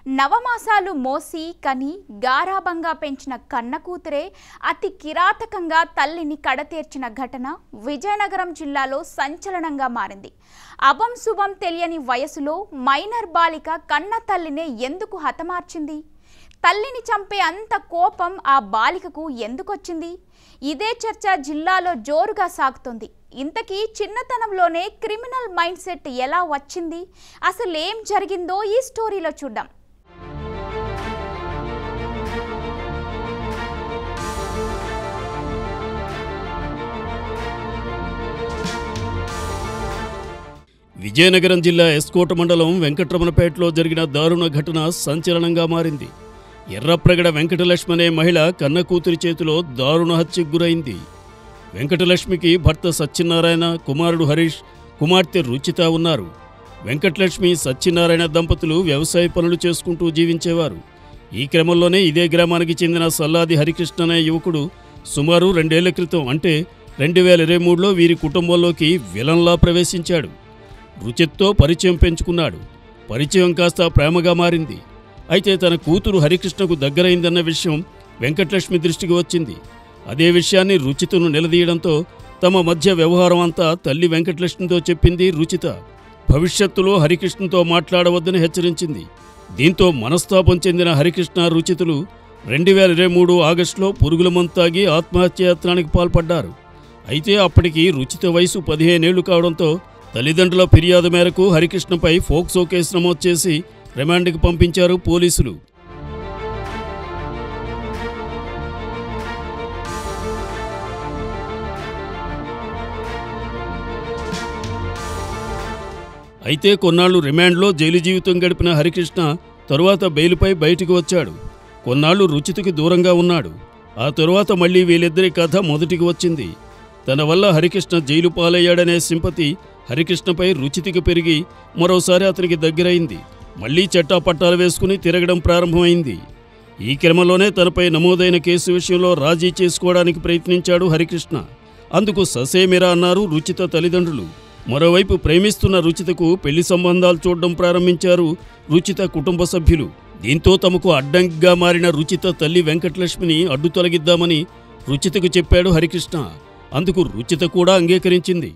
నవమాసాలు మోసి కని గారాబంగా పెంచిన కన్న కూతురే అతి కిరాతకంగా తల్లిని కడతేర్చిన ఘటన విజయనగరం జిల్లాలో సంచలనంగా మారింది. అభం శుభం తెలియని వయసులో మైనర్ బాలిక కన్న తల్లినే ఎందుకు హతమార్చింది? తల్లిని చంపే అంత కోపం ఆ బాలికకు ఎందుకొచ్చింది? ఇదే చర్చ జిల్లాలో జోరుగా సాగుతోంది. ఇంతకీ చిన్నతనంలోనే క్రిమినల్ మైండ్ సెట్ ఎలా వచ్చింది? అసలు ఏం జరిగిందో ఈ స్టోరీలో చూద్దాం. విజయనగరం జిల్లా ఎస్కోట మండలం వెంకటరమణపేటలో జరిగిన దారుణ ఘటన సంచలనంగా మారింది. ఎర్రప్రగడ వెంకటలక్ష్మి అనే మహిళ కన్న కూతురి చేతిలో దారుణ హత్యకు గురైంది. వెంకటలక్ష్మికి భర్త సత్యనారాయణ, కుమారుడు హరీష్, కుమార్తె రుచిత ఉన్నారు. వెంకటలక్ష్మి సత్యనారాయణ దంపతులు వ్యవసాయ పనులు చేసుకుంటూ జీవించేవారు. ఈ క్రమంలోనే ఇదే గ్రామానికి చెందిన సల్లాది హరికృష్ణ అనే యువకుడు సుమారు 2 ఏళ్ల క్రితం అంటే 2023లో వీరి కుటుంబంలోకి విలన్లా ప్రవేశించాడు. రుచిత్తో పరిచయం పెంచుకున్నాడు. పరిచయం కాస్త ప్రేమగా మారింది. అయితే తన కూతురు హరికృష్ణకు దగ్గరైందన్న విషయం వెంకటలక్ష్మి దృష్టికి వచ్చింది. అదే విషయాన్ని రుచితను నిలదీయడంతో తమ మధ్య వ్యవహారం అంతా తల్లి వెంకటలక్ష్మితో చెప్పింది రుచిత. భవిష్యత్తులో హరికృష్ణతో మాట్లాడవద్దని హెచ్చరించింది. దీంతో మనస్తాపం చెందిన హరికృష్ణ, రుచితులు 2023 ఆగస్టులో పురుగుల మందు తాగి ఆత్మహత్యాయత్నానికి పాల్పడ్డారు. అయితే అప్పటికి రుచిత వయసు 15 ఏళ్లు కావడంతో తల్లిదండ్రుల ఫిర్యాదు మేరకు హరికృష్ణపై ఫోక్సో కేసు నమోదు చేసి రిమాండ్కి పంపించారు పోలీసులు. అయితే కొన్నాళ్లు రిమాండ్లో జైలు జీవితం గడిపిన హరికృష్ణ తరువాత బెయిల్పై బయటికి వచ్చాడు. కొన్నాళ్లు రుచితకి దూరంగా ఉన్నాడు. ఆ తరువాత మళ్లీ వీళ్ళిద్దరి కథ మొదటికి వచ్చింది. తన వల్ల హరికృష్ణ జైలు పాలయ్యాడనే సింపతి హరికృష్ణపై రుచితికి పెరిగి మరోసారి అతనికి దగ్గరైంది. మళ్లీ చట్టాపట్టాలు వేసుకుని తిరగడం ప్రారంభమైంది. ఈ క్రమంలోనే తనపై నమోదైన కేసు విషయంలో రాజీ చేసుకోవడానికి ప్రయత్నించాడు హరికృష్ణ. అందుకు ససేమిరా అన్నారు రుచిత తల్లిదండ్రులు. మరోవైపు ప్రేమిస్తున్న రుచితకు పెళ్లి సంబంధాలు చూడడం ప్రారంభించారు రుచిత కుటుంబ సభ్యులు. దీంతో తమకు అడ్డంకిగా మారిన రుచిత తల్లి వెంకటలక్ష్మిని అడ్డు తొలగిద్దామని రుచితకు చెప్పాడు హరికృష్ణ. అందుకు రుచిత కూడా అంగీకరించింది.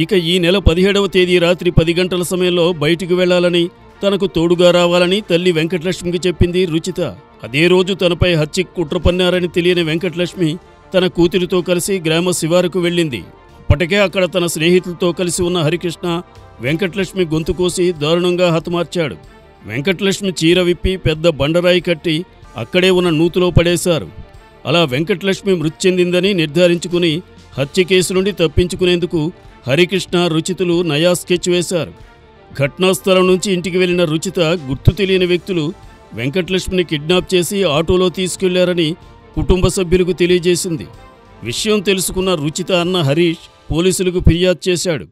ఇక ఈ నెల 17వ తేదీ రాత్రి 10 గంటల సమయంలో బయటికి వెళ్లాలని, తనకు తోడుగా రావాలని తల్లి వెంకటలక్ష్మికి చెప్పింది రుచిత. అదే రోజు తనపై హత్యకు కుట్ర పన్నారని తెలియని వెంకటలక్ష్మి తన కూతురితో కలిసి గ్రామ శివారుకు వెళ్ళింది. అప్పటికే అక్కడ తన స్నేహితులతో కలిసి ఉన్న హరికృష్ణ వెంకటలక్ష్మి గొంతు కోసి దారుణంగా హతమార్చాడు. వెంకటలక్ష్మి చీర విప్పి పెద్ద బండరాయి కట్టి అక్కడే ఉన్న నూతులో పడేశారు. అలా వెంకటలక్ష్మి మృతి చెందిందని నిర్ధారించుకుని హత్య కేసు నుండి తప్పించుకునేందుకు హరికృష్ణ, రుచితులు నయా స్కెచ్ వేశారు. ఘటనాస్థలం నుంచి ఇంటికి వెళ్లిన రుచిత గుర్తు తెలియని వ్యక్తులు వెంకటలక్ష్మిని కిడ్నాప్ చేసి ఆటోలో తీసుకెళ్లారని కుటుంబ సభ్యులకు తెలియజేసింది. విషయం తెలుసుకున్న రుచిత అన్న హరీష్ పోలీసులకు ఫిర్యాదు చేశాడు.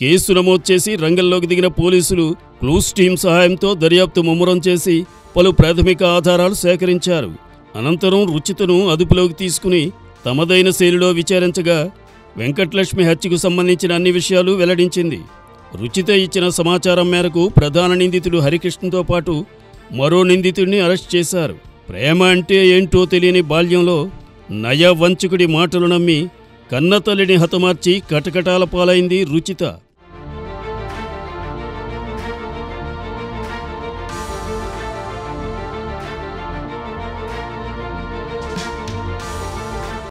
కేసు నమోదు చేసి రంగంలోకి దిగిన పోలీసులు క్లూస్ టీం సహాయంతో దర్యాప్తు ముమ్మరం చేసి పలు ప్రాథమిక ఆధారాలు సేకరించారు. అనంతరం రుచితను అదుపులోకి తీసుకుని తమదైన శైలిలో విచారించగా వెంకటలక్ష్మి హత్యకు సంబంధించిన అన్ని విషయాలు వెల్లడించింది. రుచిత ఇచ్చిన సమాచారం మేరకు ప్రధాన నిందితుడు హరికృష్ణతో పాటు మరో నిందితుడిని అరెస్ట్ చేశారు. ప్రేమ అంటే ఏంటో తెలియని బాల్యంలో నయ వంచకుడి మాటలు నమ్మి కన్నతల్లిని హతమార్చి కటకటాల పాలైంది రుచిత.